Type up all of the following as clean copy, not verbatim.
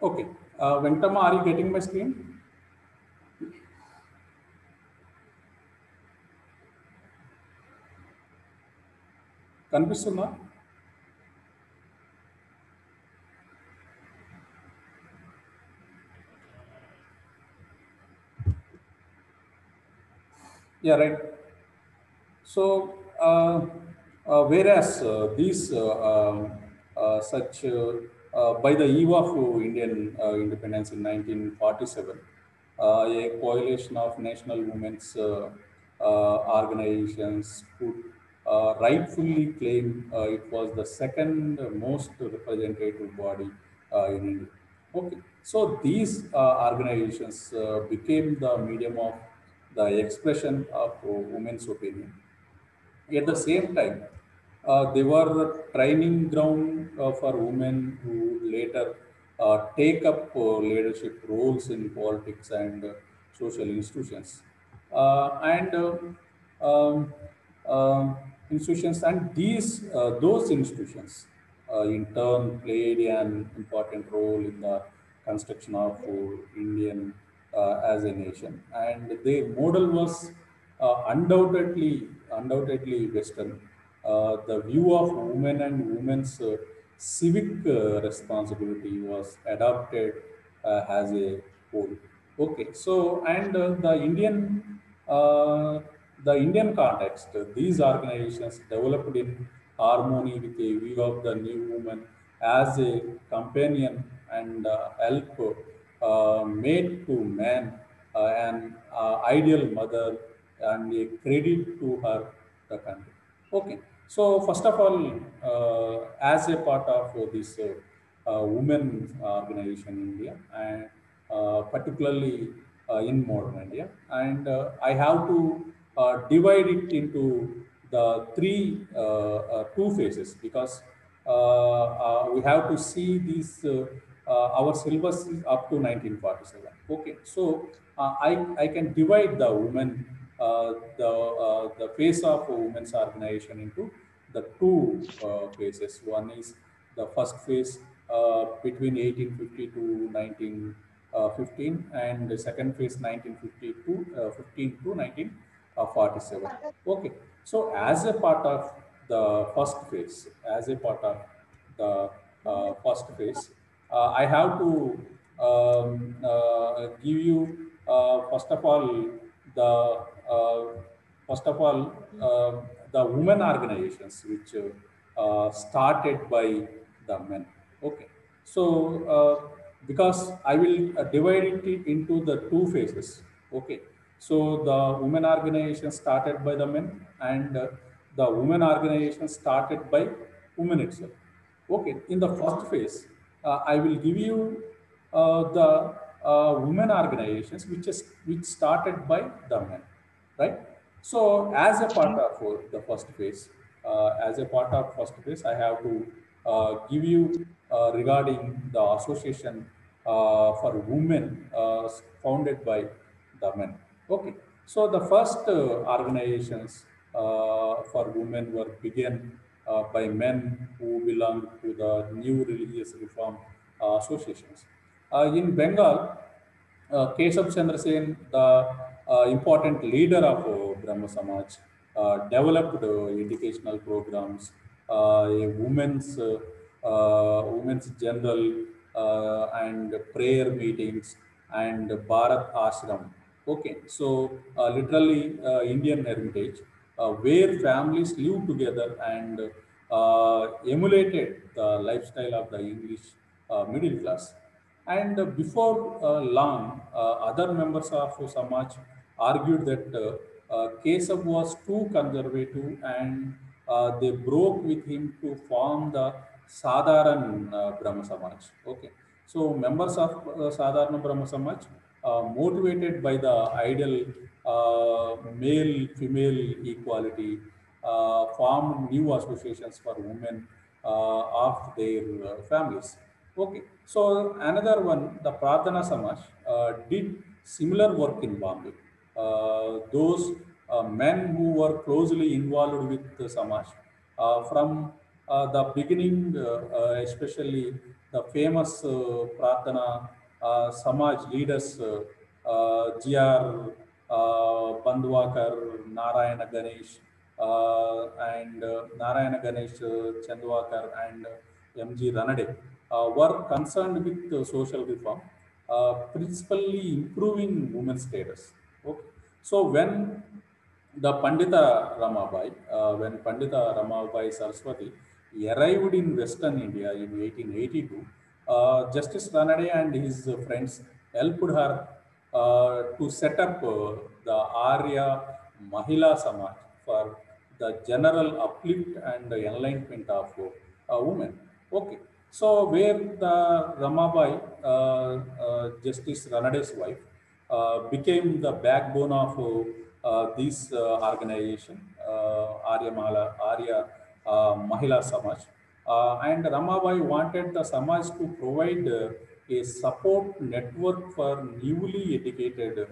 Okay. Venkatama, are you getting my screen? కనిపిస్తుందా? Yeah, right. So, whereas these such by the eve of Indian independence in 1947, a coalition of national women's organizations could rightfully claim it was the second most representative body in India. Okay, so these organizations became the medium of the expression of women's opinion. At the same time, they were a training ground for women who would later take up leadership roles in politics and social institutions. And um, um, institutions and those institutions in turn played an important role in the construction of Indian as a nation, and their model was undoubtedly Western. The view of women and women's civic responsibility was adopted as a whole. Okay, so and uh, the Indian context, these organizations developed in harmony with a view of the new woman as a companion and help made to man, an ideal mother and a credit to her the country. Okay, so first of all, as a part of this women organization in India, and particularly in modern India, and I have to divide it into the two phases because we have to see these. Our syllabus is up to 1947. Okay, so I can divide the women the phase of women's organization into the two phases. One is the first phase between 1850 to 1915, and the second phase 1950 to 15 to 1947. Okay, so as a part of the first phase, as a part of the first phase, I have to give you first of all the uh, first of all the women organizations which started by the men. Okay, so because I will divide it into the two phases. Okay, so the women organization started by the men, and the women organization started by women itself. Okay, in the first phase, I will give you the women organizations which started by the men, right? So, as a part of the first phase, as a part of first phase, I have to give you regarding the association for women founded by the men. Okay, so the first organizations for women were began by men who belonged to the new religious reform associations. In Bengal, Keshav Chandra Sen, the important leader of Brahma Samaj, developed educational programs, women's general and prayer meetings, and Bharat Ashram. Okay, so literally Indian heritage, where families live together and emulated the lifestyle of the English middle class. And before long, other members of Samaj argued that Kesav was too conservative, and they broke with him to form the Sadharan Brahma Samaj. Okay, so members of Sadharana Brahma Samaj, motivated by the ideal male-female equality, formed new associations for women of their families. Okay, so another one, the Pradhana Samaj, did similar work in Bombay. Those men who were closely involved with the Samaj from the beginning, especially the famous Pratana Samaj leaders, G.R. Bandwakar, Narayana Ganesh, and Narayana Ganesh Chandwakar, and M.G. Ranade were concerned with social reform, principally improving women's status. Okay. So when Pandita Ramabai Saraswati arrived in Western India in 1882, Justice Ranade and his friends helped her to set up the Arya Mahila Samaj for the general uplift and enlightenment of women. Okay, so where the Ramabai, Justice Ranade's wife, became the backbone of this organization, Arya Mahila Samaj. And Ramabai wanted the Samaj to provide a support network for newly educated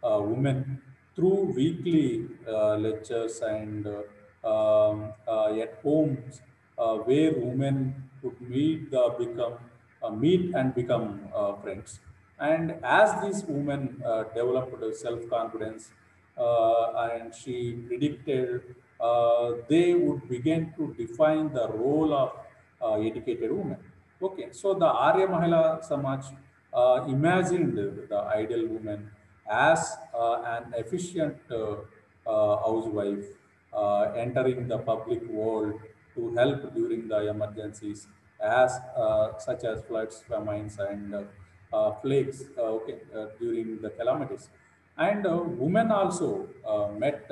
women through weekly lectures and at homes where women could meet and become friends. And as these women developed self-confidence, and she predicted they would begin to define the role of educated women. Okay, so the Arya Mahila Samaj imagined the ideal woman as an efficient housewife entering the public world to help during the emergencies as such as floods, famines, and during the calamities. And women also met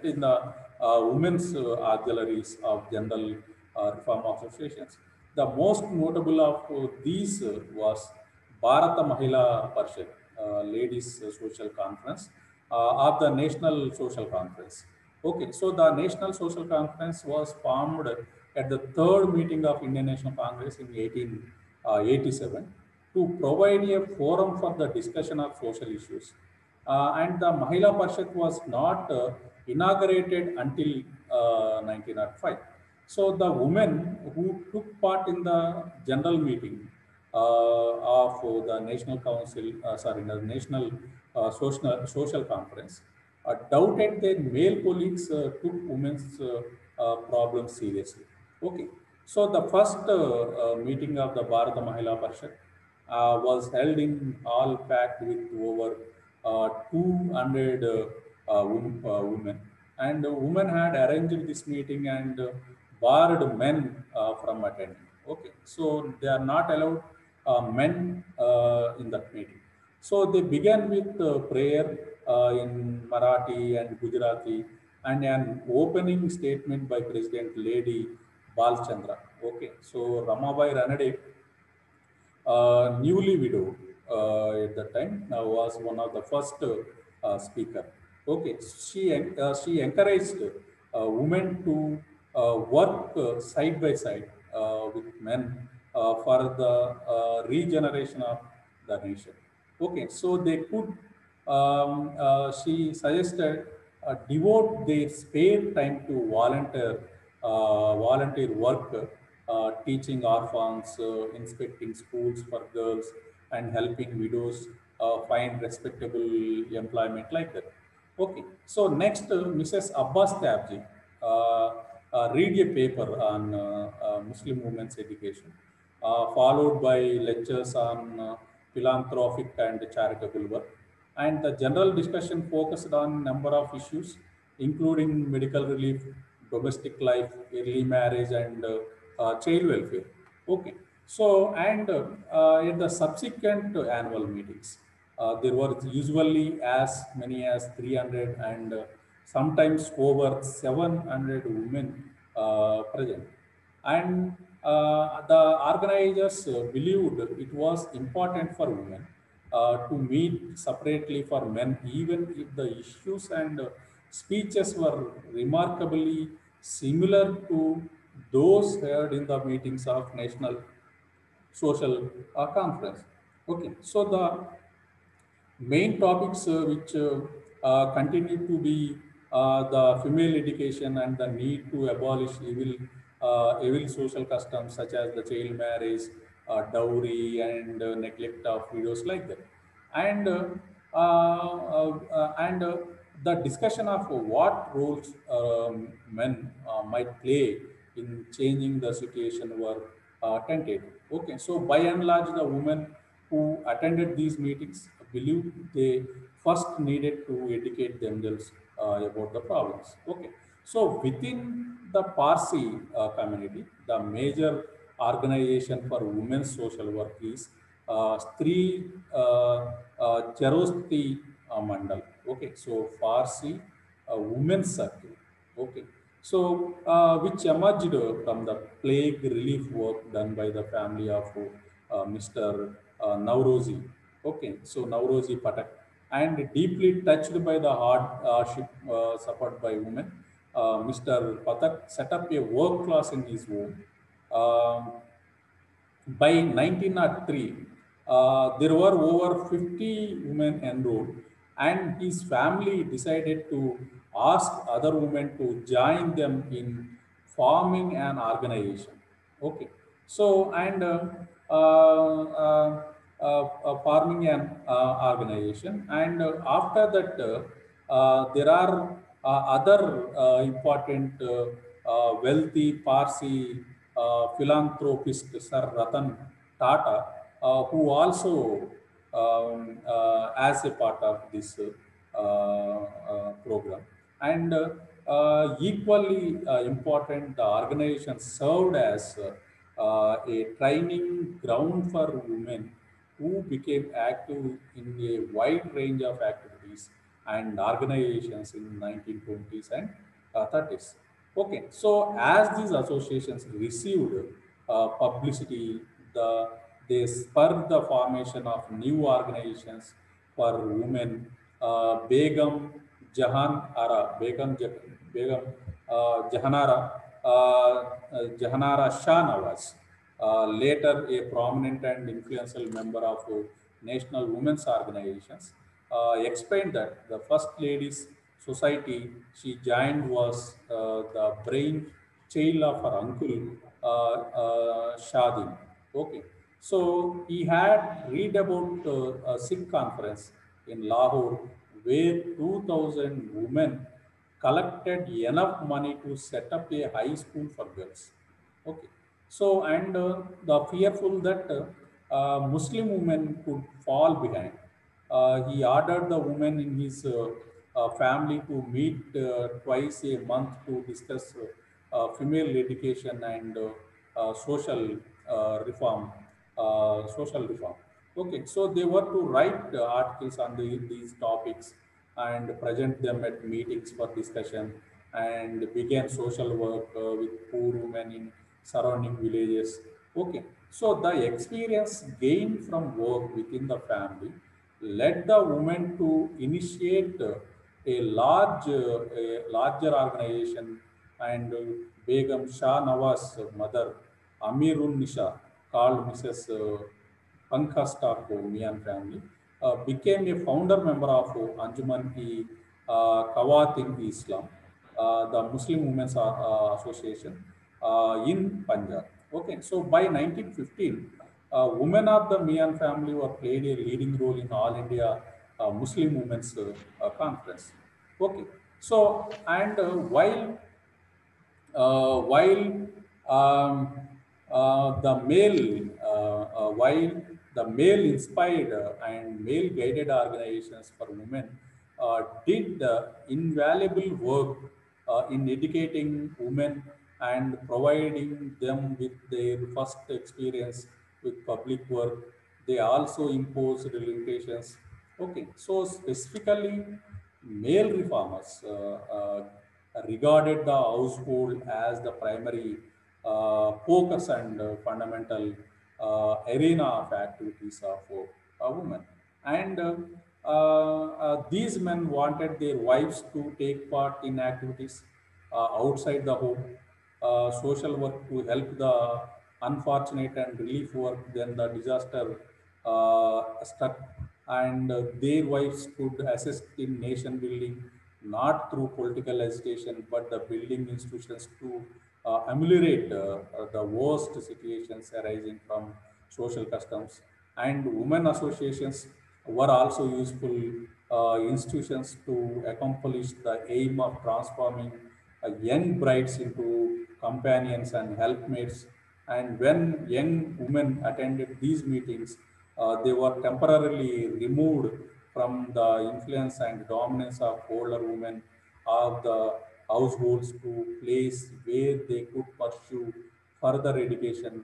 in the women's auxiliaries of general reform associations. The most notable of these was Bharata Mahila Parishad, Ladies Social Conference of the National Social Conference. Okay, so the National Social Conference was formed at the third meeting of Indian National Congress in 1887 to provide a forum for the discussion of social issues. And the Mahila Parishad was not inaugurated until 1905. So the women who took part in the general meeting of the National Council, the National Social Conference, doubted their male colleagues took women's problems seriously. Okay, so the first meeting of the Bharata Mahila Parishad was held in all packed with over 200 women. And women had arranged this meeting and barred men from attending. Okay, so they are not allowed men in that meeting. So they began with prayer in Marathi and Gujarati and an opening statement by President Lady Balchandra. Okay, so Ramabai Ranade, newly widowed at that time, was one of the first speaker. Okay, she encouraged women to work side by side with men for the regeneration of the nation. Okay, so they could. She suggested devote their spare time to volunteer work, teaching orphans, inspecting schools for girls, and helping widows find respectable employment like that. Okay, so next, Mrs. Abbas Tabji read a paper on Muslim women's education, followed by lectures on philanthropic and charitable work. And the general discussion focused on number of issues, including medical relief, domestic life, early marriage, and child welfare. Okay. So, and in the subsequent annual meetings, there were usually as many as 300 and sometimes over 700 women present. And the organizers believed it was important for women to meet separately for men, even if the issues and speeches were remarkably similar to those heard in the meetings of National Social Conference. Okay, so the main topics which continue to be the female education and the need to abolish evil social customs such as the child marriage, dowry, and neglect of widows like that. And the discussion of what roles men might play in changing the situation were tentative. Okay, so by and large, the women who attended these meetings believed they first needed to educate themselves about the problems. Okay, so within the Parsi community, the major organization for women's social work is Stree Charosti Mandal. Okay, so Farsi Women's Circle. Okay, so which emerged from the plague relief work done by the family of Mr. Naurozi. Okay, so Naurozi Patak, and deeply touched by the hardship suffered by women, Mr. Patak set up a work class in his home. Um, by 1903, there were over 50 women enrolled, and his family decided to ask other women to join them in forming an organization. Okay, so and forming an organization, and after that, there are other important wealthy Parsi philanthropist Sir Ratan Tata, who also as a part of this program. And equally important, the organization served as a training ground for women who became active in a wide range of activities and organizations in 1920s and 30s. Okay, so as these associations received publicity, they spurred the formation of new organizations for women. Begum Jahanara, Jahanara Shah Nawaz, later a prominent and influential member of national women's organizations, explained that the First Ladies Society she joined was the brain child of her uncle Shadi. Okay, so he had read about a Sikh conference in Lahore where 2,000 women collected enough money to set up a high school for girls. Okay, so and the fearful that Muslim women could fall behind, he ordered the women in his family to meet twice a month to discuss female education and social reform. Social reform. Okay, so they were to write articles on these topics and present them at meetings for discussion, and began social work with poor women in surrounding villages. Okay, so the experience gained from work within the family led the women to initiate a larger organization, and Begum Shah Nawaz's mother, Amirun Nisha, called Mrs. Pankaj Thakur Mian family, became a founder member of Anjuman-e Kawat in Islam, the Muslim Women's Association in Punjab. Okay, so by 1915, women of the Mian family were played a leading role in All India Muslim Women's Conference. Okay, so and while um, while the male inspired and male guided organizations for women did invaluable work in educating women and providing them with their first experience with public work. They also imposed limitations. Okay, so specifically, male reformers regarded the household as the primary focus and fundamental arena of activities of a woman. And these men wanted their wives to take part in activities outside the home, social work to help the unfortunate, and relief work when the disaster struck, and their wives could assist in nation building not through political agitation, but the building institutions to ameliorate the worst situations arising from social customs. And women associations were also useful institutions to accomplish the aim of transforming young brides into companions and helpmates. And when young women attended these meetings, they were temporarily removed from the influence and dominance of older women of the households to place where they could pursue further education,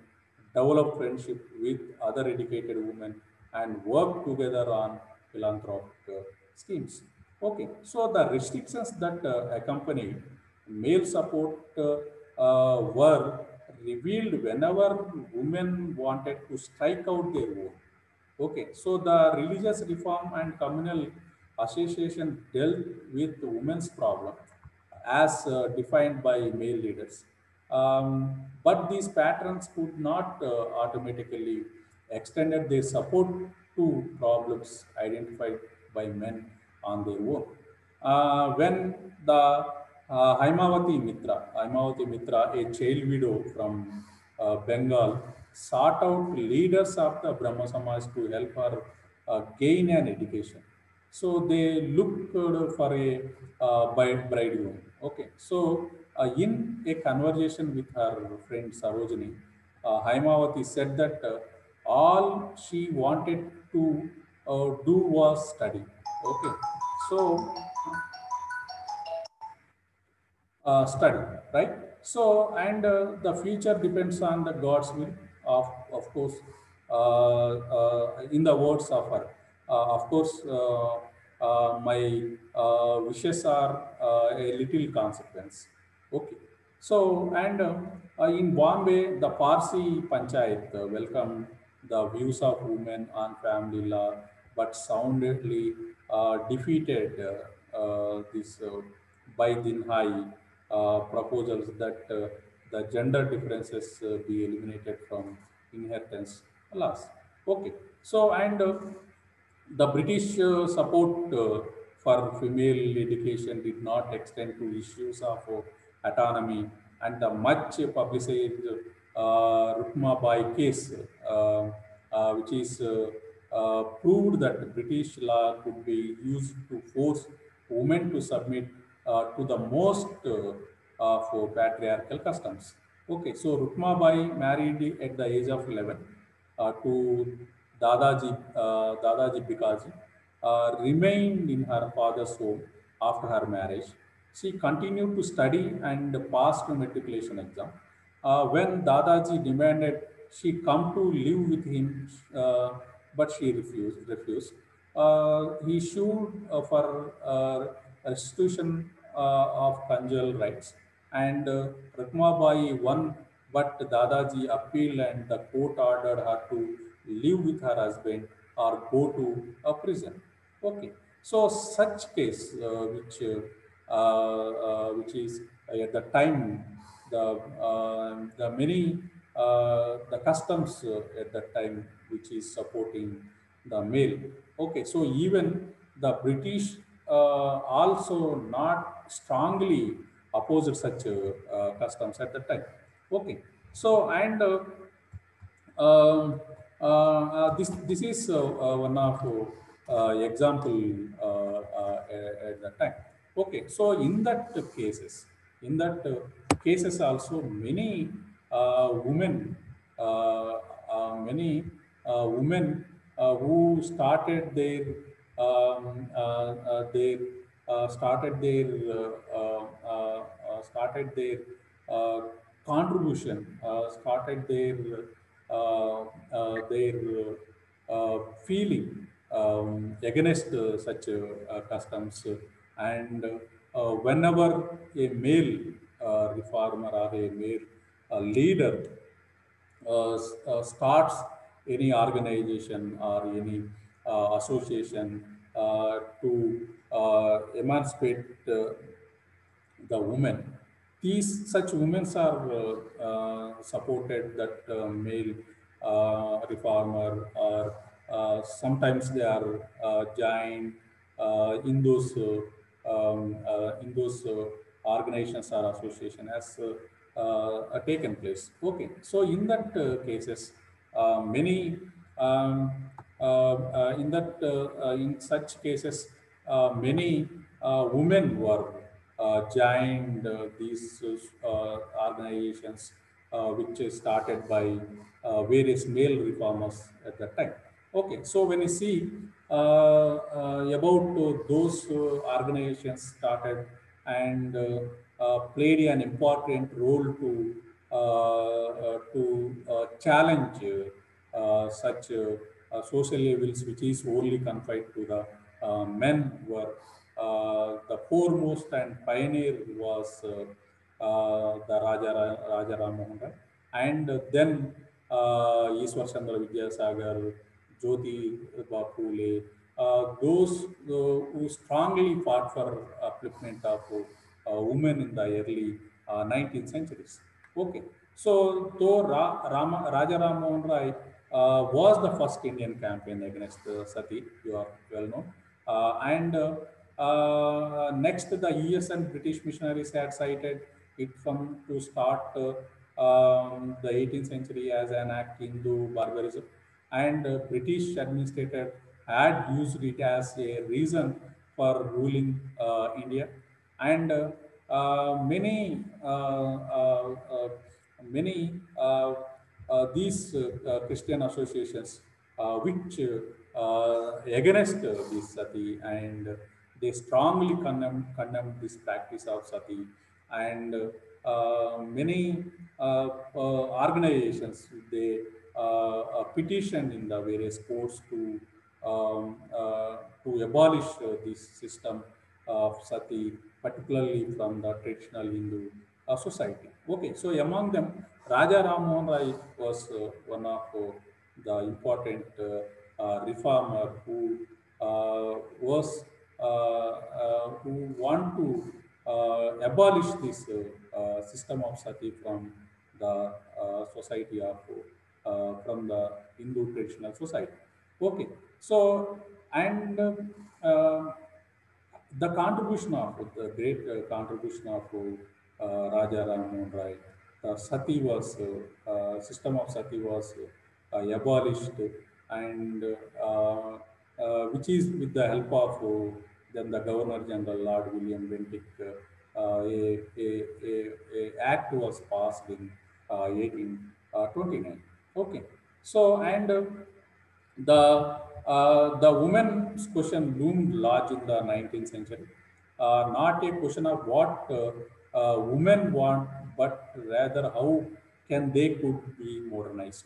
develop friendship with other educated women, and work together on philanthropic schemes. Okay, so the restrictions that accompanied male support were revealed whenever women wanted to strike out their own. Okay, so the religious reform and communal association dealt with women's problem as defined by male leaders. But these patterns could not automatically extended their support to problems identified by men on their own. When the Haimavati Mitra, a child widow from Bengal, sought out leaders of the Brahma Samaj to help her gain an education. So they looked for a bridegroom. Okay, so in a conversation with her friend Sarojini, Haimavati said that all she wanted to do was study. Okay, so study, right? So, and the future depends on the God's will, of course, in the words of her. Of course, my wishes are a little consequence. Okay. So, and in Bombay, the Parsi Panchayat welcomed the views of women on family law, but soundedly defeated this by Din Hai proposals that the gender differences be eliminated from inheritance laws. Okay, so and the British support for female education did not extend to issues of autonomy, and the much publicized Rukma Bai case, which is proved that British law could be used to force women to submit to the most of patriarchal customs. Okay, so Rukma Bai married at the age of 11 to Dadaji Bikaji, remained in her father's home after her marriage. She continued to study and passed the matriculation exam. When Dadaji demanded she come to live with him, but she refused. He sued for restitution of conjugal rights, and Ratmabai won, but Dadaji appealed and the court ordered her to live with her husband or go to a prison. Okay, so such case which is at the time the many the customs at that time which is supporting the male. Okay, so even the British also not strongly opposed such customs at that time. Okay, so and this is one of example at that time. Okay, so in that cases also uh, many women who started their started their uh, contribution, started their feeling against such customs. And whenever a male reformer or a male leader starts any organization or any association to emancipate the women. These such women are supported that male reformer, or sometimes they are joined in those in those organizations or association has taken place. Okay, so in that cases, many in such cases, many women were joined these organizations, which is started by various male reformers at that time. Okay, so when you see about those organizations started and played an important role to challenge such social evils, which is only confined to the men, were the foremost and pioneer was the Raja Ram Mohan Rai, and then Ishwar Chandra Vidyasagar, Jyoti Bapule, Phule, those who strongly fought for upliftment of women in the early 19th centuries. Okay, so though Raja Ram Mohan Rai was the first Indian campaign against sati, you are well known, and next the US and British missionaries had cited it from to start the 18th century as an act into barbarism, and British administrator had used it as a reason for ruling India, and many these Christian associations which against this sati, and they strongly condemn this practice of sati, and many organizations, they petitioned in the various courts to abolish this system of sati, particularly from the traditional Hindu society. Okay, so among them, Raja Ram Mohan Rai was one of the important reformer who want to abolish this system of sati from the society of from the Hindu traditional society. Okay, so and the contribution of the great contribution of Raja Ram Mohan Rai, the sati was system of sati was abolished, and which is with the help of then the Governor General Lord William Bentinck. A act was passed in 1829. Okay, so and the women's question loomed large in the 19th century. Not a question of what women want, but rather how can they could be modernized.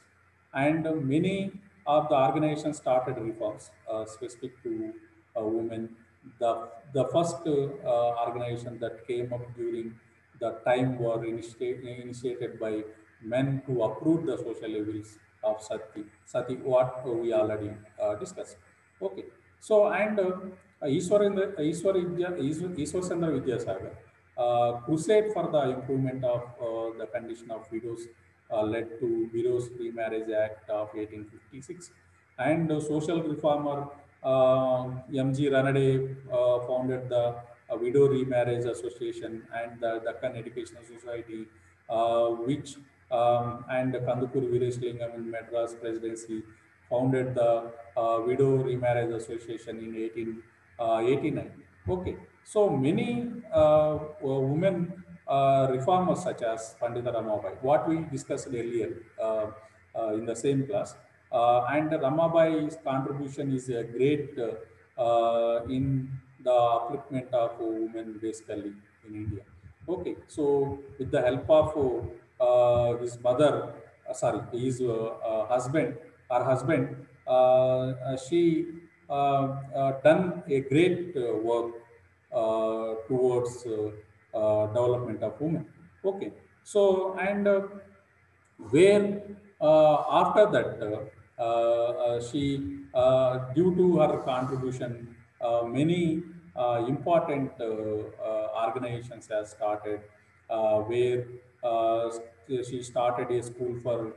And many of the organizations started reforms specific to women. The first organization that came up during the time were initiated by men to uproot the social evils of sati, what we already discussed. Okay, so and Ishwar Chandra Vidyasagar crusade for the improvement of the condition of widows led to Widows Remarriage Act of 1856, and social reformer M.G. Ranade founded the Widow Remarriage Association and the Deccan Educational Society, which and Kandukur Veereslingam in Madras Presidency founded the Widow Remarriage Association in 1889. Okay, so many women reformers such as Pandita Ramabai, what we discussed earlier in the same class, and Ramabai's contribution is a great in the upliftment of women basically in India. Okay, so with the help of his mother, his husband, her husband, she done a great work towards development of women. Okay, so and where after that she due to her contribution many important organizations have started where she started a school for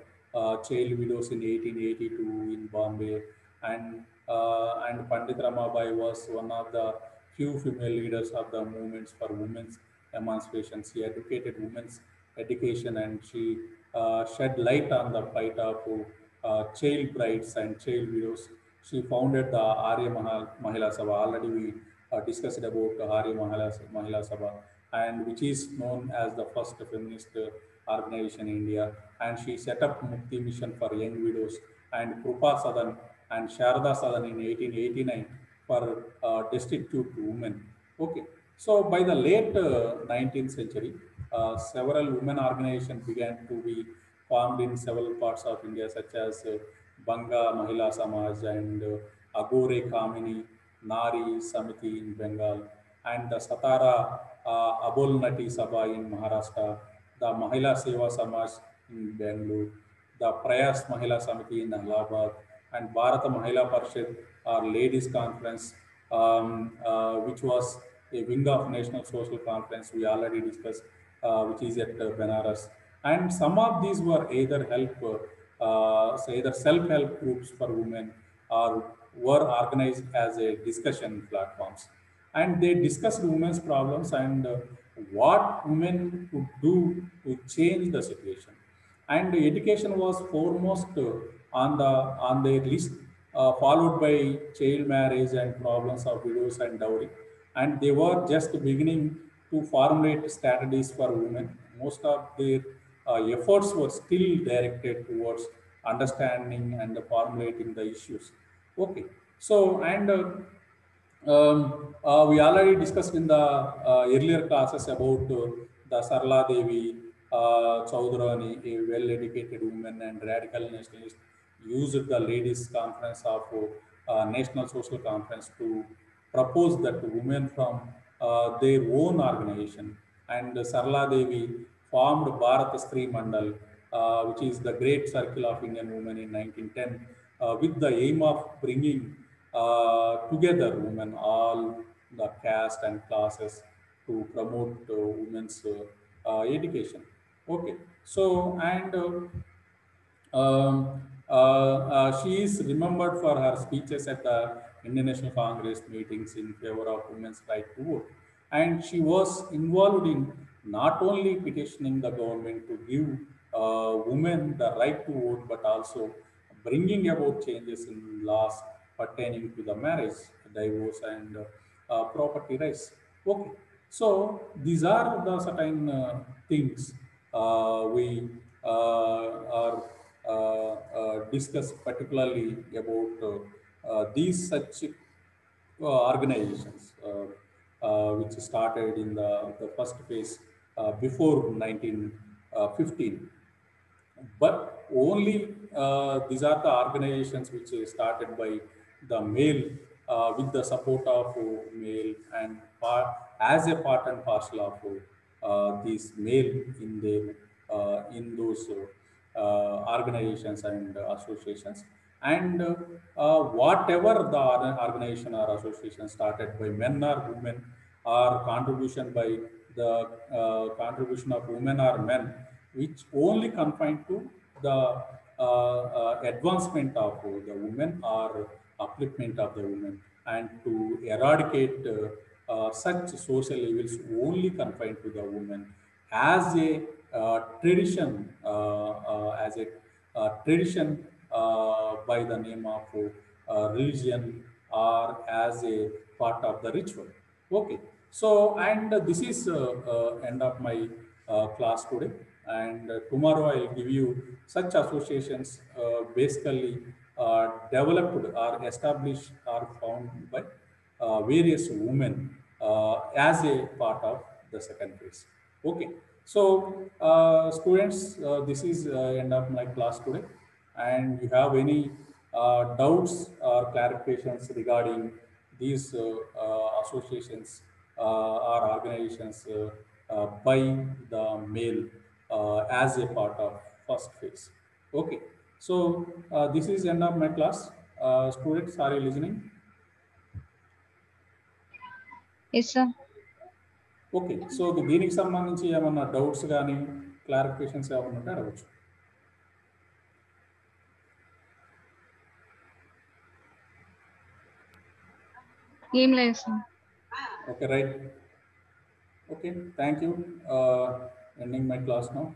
child widows in 1882 in Bombay, and Pandit Ramabai was one of the few female leaders of the movements for women's emancipation. She advocated women's education, and she shed light on the plight of child brides and child widows. She founded the Arya Mahila Sabha. Already we discussed about Arya Mahila Sabha, and which is known as the first feminist organization in India. And she set up Mukti Mission for young widows, and Krupa Sadan and Sharada Sadan in 1889 for destitute women. Okay, so by the late 19th century, several women organizations began to be formed in several parts of India, such as Banga Mahila Samaj and Agore Kamini Nari Samiti in Bengal, and the Satara Abol Nati Sabha in Maharashtra, the Mahila Seva Samaj in Bangalore, the Prayas Mahila Samiti in Allahabad, and Bharata Mahila Parishad or Ladies Conference, which was a wing of National Social Conference we already discussed, which is at Benares. And some of these were either self-help groups for women or were organized as a discussion platforms. And they discussed women's problems and what women could do to change the situation. And education was foremost on their list, followed by child marriage and problems of widows and dowry. And they were just beginning to formulate strategies for women. Most of their efforts were still directed towards understanding and formulating the issues. Okay, so and we already discussed in the earlier classes about the Sarla Devi Chaudhrani, a well-educated woman and radical nationalist, used the ladies' conference of National Social Conference to propose that women from their own organization. And Sarla Devi formed Bharat Stri Mandal, which is the great circle of Indian women in 1910, with the aim of bringing together women, all the caste and classes, to promote women's education. Okay, so and she is remembered for her speeches at the Indian National Congress meetings in favor of women's right to vote. And she was involved in not only petitioning the government to give women the right to vote, but also bringing about changes in laws pertaining to the marriage, divorce, and property rights. Okay, so these are the certain things we are discuss particularly about these such organizations which started in the first phase before 1915. But only these are the organizations which is started by the male with the support of male and as a part and parcel of these male in their in those organizations and associations. And whatever the organization or association started by men or women, or contribution by the contribution of women or men, which only confined to the advancement of the women or upliftment of the women, and to eradicate such social evils only confined to the women as a tradition by the name of religion or as a part of the ritual. Okay, so and this is end of my class today. And tomorrow I'll give you such associations basically developed or established or found by various women as a part of the second phase. Okay, so students, this is end of my class today. And you have any doubts or clarifications regarding these associations or organizations by the male as a part of first phase. Okay, so this is end of my class. Students, are you listening? Yes, sir. Okay. So, దీనికి సంబంధించి ఏమన్నా doubts గానీ, clarifications ఏమన్నా ఉంటే అడగొచ్చు. ఏం లేదు sir. Okay, right. Okay, thank you. Ending my class now.